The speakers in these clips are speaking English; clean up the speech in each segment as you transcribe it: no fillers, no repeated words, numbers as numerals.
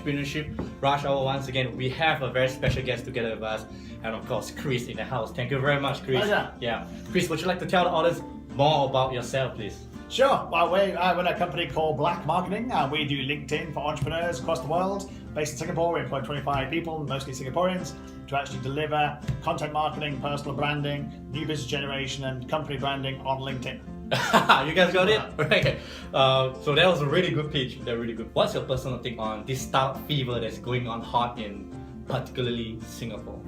Entrepreneurship Rush Hour. Once again, we have a very special guest together with us, and of course, Chris in the house. Thank you very much, Chris. Pleasure. Yeah, Chris, would you like to tell the audience more about yourself, please? Sure. Well, I run a company called Black Marketing. We do LinkedIn for entrepreneurs across the world. Based in Singapore, we employ 25 people, mostly Singaporeans, to actually deliver content marketing, personal branding, new business generation, and company branding on LinkedIn. You guys got it? Right. So that was a really good pitch. They're really good. What's your personal take on this startup fever that's going on hot in particularly Singapore?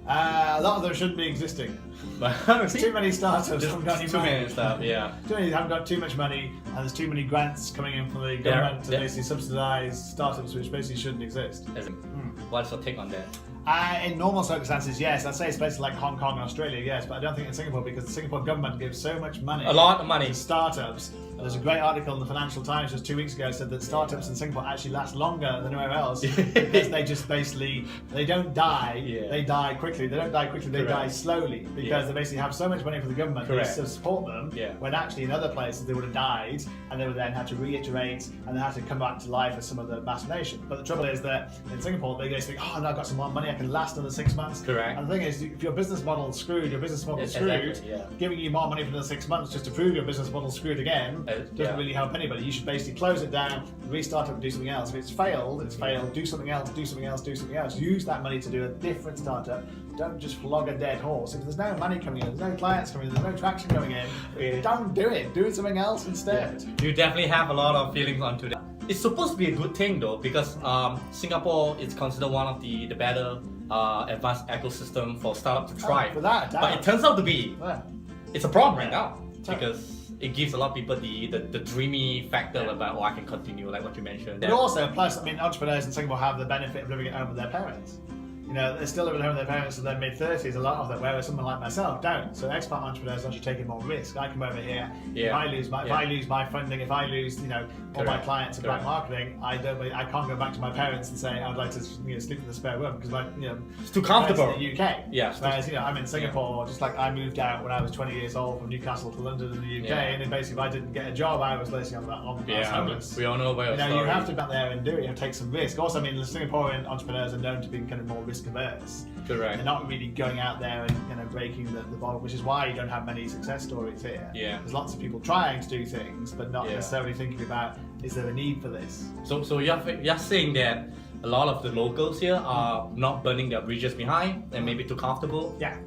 A lot of them shouldn't be existing. There's too many startups. Haven't got any too money. many stuff, yeah. Too many haven't got too much money, and there's too many grants coming in from the government to basically subsidise startups which basically shouldn't exist. What's your take on that? In normal circumstances, yes. I'd say it's places like Hong Kong and Australia, yes, but I don't think in Singapore because the Singapore government gives so much money. A lot of money. To startups. There's a great article in the Financial Times just 2 weeks ago said that startups in Singapore actually last longer than anywhere else because they just basically, they don't die, they die quickly. They don't die quickly, they die slowly because they basically have so much money from the government to support them when actually in other places they would have died and they would then have to reiterate and they have to come back to life as some other massive nation. But the trouble is that in Singapore they just think, oh no, I've got some more money, I can last another 6 months. Correct. And the thing is, if your business model is screwed, giving you more money for another 6 months just to prove your business model is screwed again doesn't really help anybody. You should basically close it down, restart it and do something else. If it's failed, it's failed. Do something else, do something else, do something else. Use that money to do a different startup. Don't just flog a dead horse. If there's no money coming in, there's no clients coming in, there's no traction coming in, don't do it. Do something else instead. You definitely have a lot of feelings onto that. It's supposed to be a good thing though, because Singapore is considered one of the better advanced ecosystem for startup to thrive. But it turns out to be it's a problem right now because it gives a lot of people the dreamy factor about, oh, I can continue, like what you mentioned. But also, plus, I mean, entrepreneurs in Singapore have the benefit of living at home with their parents. You know, they're still living at home with their parents in their mid-30s, a lot of them, whereas someone like myself don't. So expat entrepreneurs are actually taking more risk. I come over here, if I lose my funding, if I lose, all my clients in Black Marketing, I can't go back to my parents and say I'd like to sleep in the spare room because it's too comfortable in the UK. Whereas I'm in Singapore, just like I moved out when I was 20 years old from Newcastle to London in the UK, and then basically if I didn't get a job, I was basically on homeless. We all know about your story. You have to be out there and do it. You have to take some risk. Also, I mean, the Singaporean entrepreneurs are known to be kind of more risk averse. Correct. They're not really going out there and breaking the bottle, which is why you don't have many success stories here. There's lots of people trying to do things, but not necessarily thinking about, is there a need for this? So you're saying that a lot of the locals here are not burning their bridges behind and maybe too comfortable? Yeah.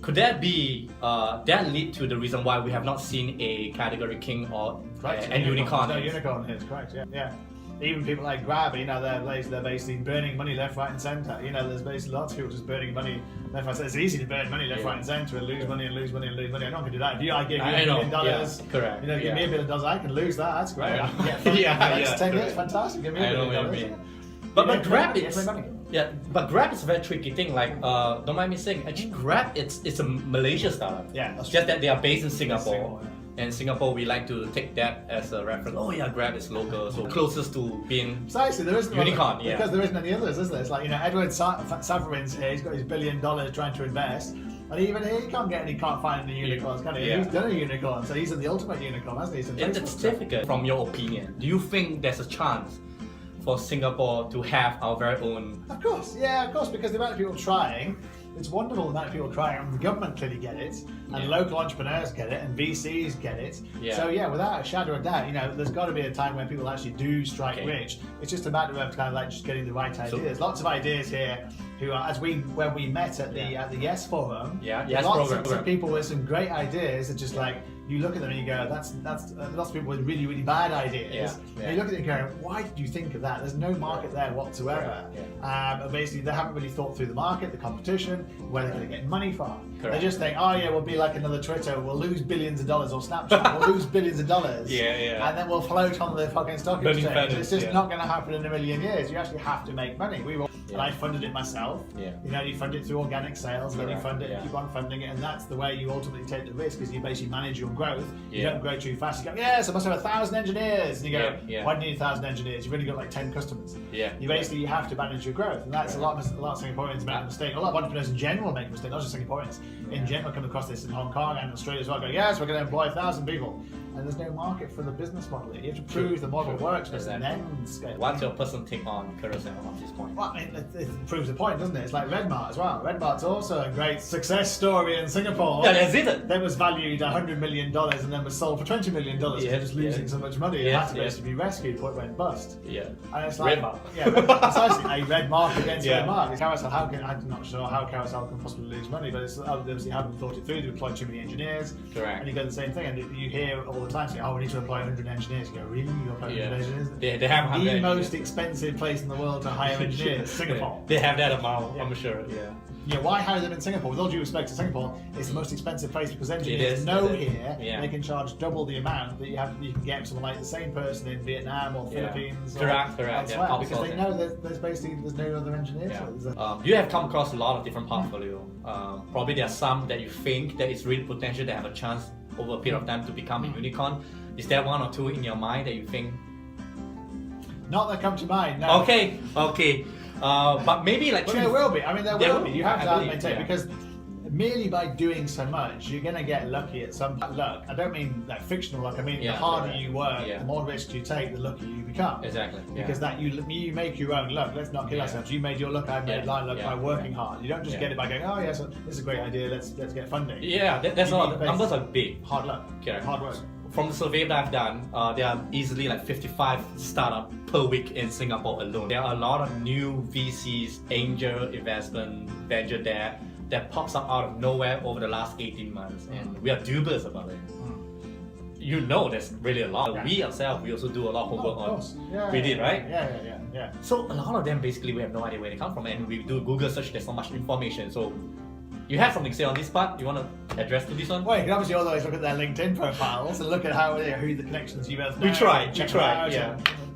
Could that be that lead to the reason why we have not seen a category king or a unicorn? No unicorn here, correct? Yeah. Even people like Grab, they're basically burning money left, right, and centre. There's basically lots of people just burning money left, right, and centre. It's easy to burn money left, right, and centre and lose money and lose money and lose money. I'm not going to do that. If I give you $1 billion, correct. Give me $1 billion, I can lose that. That's great. I can get next 10 years, fantastic. Give me $1 billion. But Grab but Grab is a very tricky thing. Like, don't mind me saying, actually Grab it's a Malaysia startup. Yeah, that's just that they are based in Singapore. And Singapore, we like to take that as a reference. Oh yeah, Grab is local, so closest to being precisely. There isn't unicorn, because there isn't any others, is there? It's like Edward Safrarin's here. He's got his $1 billion trying to invest, and even here he can't find any unicorns, can he? He's done a unicorn, so he's the ultimate unicorn, hasn't he? It's difficult. From your opinion, do you think there's a chance for Singapore to have our very own? Of course, because the amount of people trying. It's wonderful the amount of people trying, and the government clearly get it, and local entrepreneurs get it, and VCs get it. So without a shadow of doubt, there's got to be a time when people actually do strike rich. It's just a matter of kind of like just getting the right ideas. Lots of ideas here. Who are, when we met at the Yes Forum, lots of people with some great ideas that just like you look at them and you go, that's lots of people with really, really bad ideas. And you look at it and go, why did you think of that? There's no market there whatsoever. And basically, they haven't really thought through the market, the competition, where they're going to get money from. They just think, oh yeah, we'll be like another Twitter, we'll lose billions of dollars, or Snapchat, we'll lose billions of dollars, and then we'll float on the fucking stock exchange. It's just not going to happen in a million years. You actually have to make money. And I funded it myself. You fund it through organic sales, then you fund it, keep on funding it, and that's the way you ultimately take the risk, is you basically manage your growth. You don't grow too fast. You go, yes, I must have 1,000 engineers. And you go, why do you need 1,000 engineers? You've only got like 10 customers. You have to manage your growth, and that's a lot of Singaporeans make a mistake. A lot of entrepreneurs in general make a mistake, not just Singaporeans. In general, come across this in Hong Kong and Australia as well. Go, yes, we're going to employ 1,000 people. and there's no market for the business model. You have to prove the model works first and then scale. What's your personal take on carousel at this point? Well, it proves the point, doesn't it? It's like Redmart as well. Redmart's also a great success story in Singapore. Yeah, that's it. That was valued $100 million and then was sold for $20 million because it was losing so much money. It had to basically be rescued before it went bust. Yeah. And it's like, Redmart. Yeah, precisely. A Redmark against Redmark. Carousel, I'm not sure how Carousel can possibly lose money, but it's obviously haven't thought it through. They employ too many engineers. Correct. And you go the same thing, and you hear all the time saying, "Oh, we need to employ 100 engineers." You go, "Really? You employ 100 engineers?" They have the most expensive place in the world to hire engineers, Singapore. They have that amount, I'm sure. Yeah, why hire them in Singapore? With all due respect to Singapore, it's the most expensive place because engineers here they can charge double the amount that you can get someone like the same person in Vietnam or the Philippines or elsewhere, because they know there's no other engineers. You have come across a lot of different portfolio. Probably there are some that you think that is really potential that have a chance over a period of time to become a unicorn. Is there one or two in your mind that you think? Not that come to mind. No. Okay. But maybe like. But there will be. I mean, there will be. You have to maintain because merely by doing so much, you're going to get lucky at some luck. I don't mean like fictional luck. I mean the harder you work, the more risks you take, the luckier you become. Exactly. Because that you make your own luck. Let's not kill ourselves. You made your luck. I made my luck by working hard. You don't just get it by going, oh yes, this is a great idea. Let's get funding. Yeah, that's a lot. Numbers are big. Hard luck. Correct. Hard work. From the survey that I've done, there are easily like 55 startups per week in Singapore alone. There are a lot of new VCs, angel investment, venture debt that pops up out of nowhere over the last 18 months, and we are dubious about it. You know, there's really a lot. We ourselves, we also do a lot of homework on. We did, right? Yeah. So a lot of them basically we have no idea where they come from, and we do Google search. There's so much information. So you have something to say on this part? You want to address to this one? Well, you can obviously always look at their LinkedIn profiles and look at who the connections you have. We try.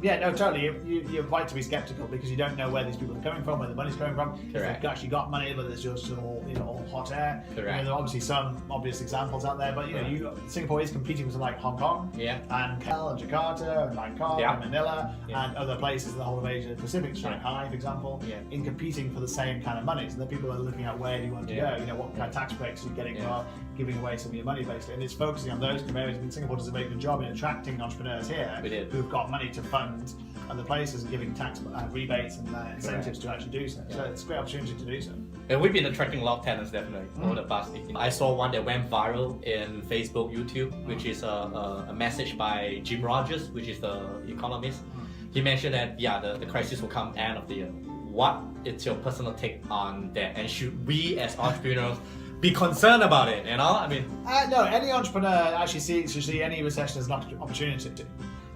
Yeah, no, totally. You're right to be skeptical because you don't know where these people are coming from, where the money's coming from. Correct. If they've actually got money, whether it's just all hot air. Correct. There are obviously some obvious examples out there, but Singapore is competing with like Hong Kong, and Kel and Jakarta and Bangkok and Manila and other places in the whole of Asia Pacific, Shanghai, for example, in competing for the same kind of money. So the people are looking at where do you want to go, what kind of tax breaks you're getting for giving away some of your money basically, and it's focusing on those areas. And Singapore does a very good job in attracting entrepreneurs here who've got money to fund other places and giving tax rebates and incentives to actually do so. So it's a great opportunity to do so. And we've been attracting a lot of talents definitely over the past 18 months. I saw one that went viral in Facebook, YouTube, which is a message by Jim Rogers, which is the economist. He mentioned that the crisis will come end of the year. What is your personal take on that? And should we as entrepreneurs be concerned about it? I mean, no. Any entrepreneur actually should see any recession as an opportunity.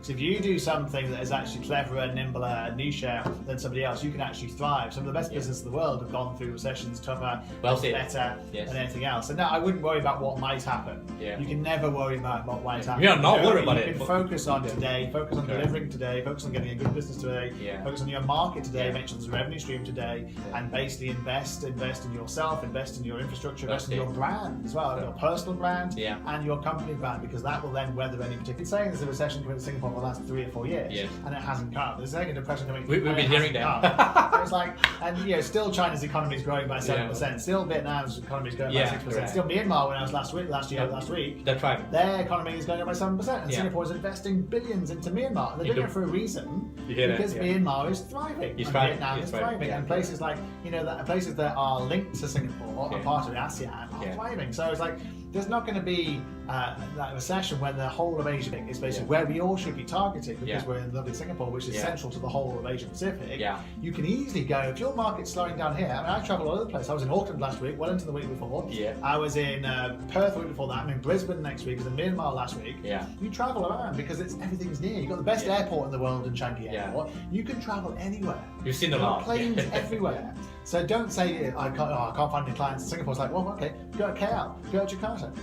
So if you do something that is actually cleverer, nimbler, nicher than somebody else, you can actually thrive. Some of the best businesses in the world have gone through recessions tougher, better than anything else. And now I wouldn't worry about what might happen. You can never worry about what might happen. We are not worried about it. You can focus on today, focus on delivering today, focus on getting a good business today, focus on your market today, make sure there's a revenue stream today, and basically invest in yourself, invest in your infrastructure, invest in your brand as well, your personal brand and your company brand, because that will then weather any particular. Saying there's a recession coming to Singapore for the last 3 or 4 years, and it hasn't come. There's a depression coming. We've been hearing that. It's like, and still China's economy is growing by 7%. Still Vietnam's economy is growing by 6%. Still Myanmar, when I was last week, that's right. Their economy is going up by 7%, and Singapore is investing billions into Myanmar. And they're doing it for a reason, because Myanmar is thriving, and Vietnam is thriving, and places like places that are linked to Singapore, are part of ASEAN, are thriving. So it's like, there's not going to be that recession when the whole of Asia is basically where we all should be targeted, because we're in lovely Singapore, which is central to the whole of Asia Pacific. You can easily go, if your market's slowing down here. I mean, I travel all over the place. I was in Auckland last week, Wellington the week before. I was in Perth the week before that. I'm in Brisbane next week. I was in Myanmar last week. You travel around because everything's near. You've got the best airport in the world in Changi Airport. You can travel anywhere. You've seen a lot. Planes everywhere. So don't say I can't find any clients in Singapore. It's like, well, okay, go to KL, go to Jakarta,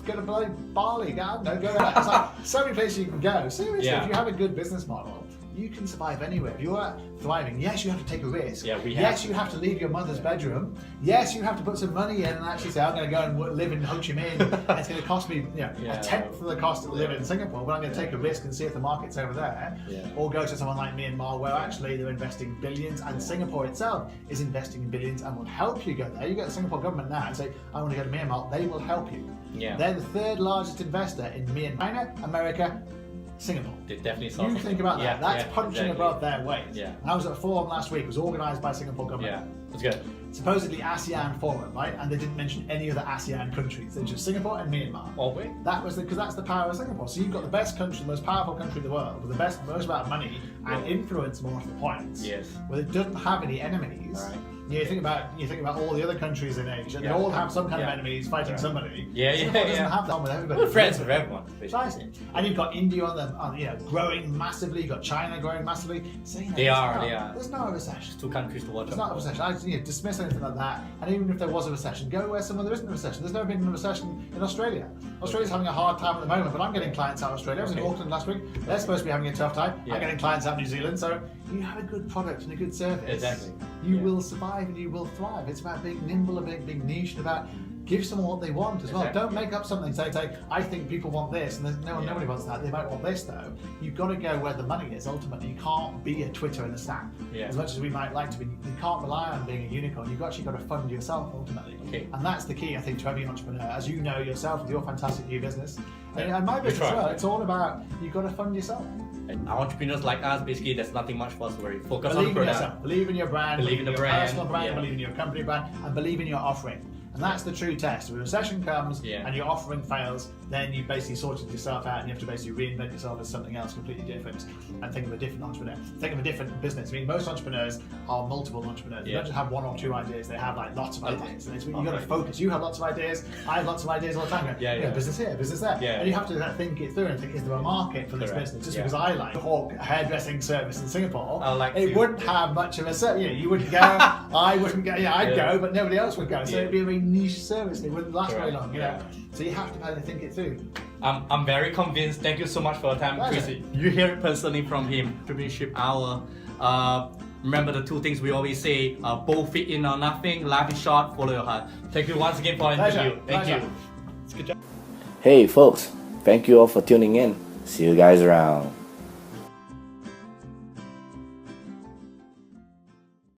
go to bloody Bali, go there. It's like so many places you can go. Seriously, if you have a good business model, you can survive anywhere. If you're thriving, yes, you have to take a risk. Yeah, yes, you have to leave your mother's bedroom. Yes, you have to put some money in and actually say, I'm going to go and live in Ho Chi Minh. And it's going to cost me a tenth of the cost of living in Singapore, but I'm going to take a risk and see if the market's over there. Or go to someone like Myanmar, where actually they're investing billions, and Singapore itself is investing in billions and will help you go there. You get the Singapore government now and say, I want to go to Myanmar, they will help you. They're the third largest investor in Myanmar, China, America, Singapore. They definitely saw You something. think about that. That's punching above their weight. Yeah. And I was at a forum last week. It was organised by Singapore government. Yeah, it's good. Supposedly ASEAN forum, right? And they didn't mention any other ASEAN countries. They just Singapore and Myanmar. Oh wait. That was because that's the power of Singapore. So you've got the best country, the most powerful country in the world, with the most amount of money and influence, more to the point. Yes. Where it doesn't have any enemies. Right. You think about all the other countries in Asia. They all have some kind of enemies fighting somebody. Singapore doesn't have that with everybody. We're friends with everyone. Precisely. And you've got India growing massively. You've got China growing massively. So, they are. There's no recession. Two countries to watch. There's not a recession. I dismiss anything like that. And even if there was a recession, go where somewhere there isn't a recession. There's never been a recession in Australia. Australia's having a hard time at the moment, but I'm getting clients out of Australia. I was in Auckland last week. They're supposed to be having a tough time. I'm getting clients out of New Zealand. So you have a good product and a good service. Exactly. You will survive and you will thrive. It's about being nimble and being niche and about give someone what they want as well. Don't make up something. Say, I think people want this, and nobody wants that. They might want this though. You've got to go where the money is. Ultimately, you can't be a Twitter and a Snap. As much as we might like to be, you can't rely on being a unicorn. You've actually got to fund yourself ultimately. And that's the key, I think, to every entrepreneur. As you know yourself with your fantastic new business, and my business as well. It's all about you've got to fund yourself. And entrepreneurs like us, basically, there's nothing much for us to worry. Focus on the product. Believe in yourself. Believe in your brand. Believe in the your brand. Personal brand. Believe in your company brand, and believe in your offering. And that's the true test. If a recession comes and your offering fails, then you've basically sorted yourself out and you have to basically reinvent yourself as something else completely different and think of a different entrepreneur. Think of a different business. I mean, most entrepreneurs are multiple entrepreneurs. They don't just have one or two ideas, they have like lots of ideas. And you've got to focus. You have lots of ideas, I have lots of ideas all the time. Business here, business there. And you have to think it through and think, is there a market for this business? Just because I like a hairdressing service in Singapore, it wouldn't have much of a service. You wouldn't go, I wouldn't go, I'd go, but nobody else would go. So it'd be a very niche service. It wouldn't last very long, So you have to kind of think it through. I'm very convinced. Thank you so much for your time, CUZZEY. You hear it personally from him. Entrepreneurship Hour. Remember the two things we always say: both fit in or nothing. Life is short. Follow your heart. Thank you once again for the interview. Thank you. It's a good job. Hey folks, thank you all for tuning in. See you guys around.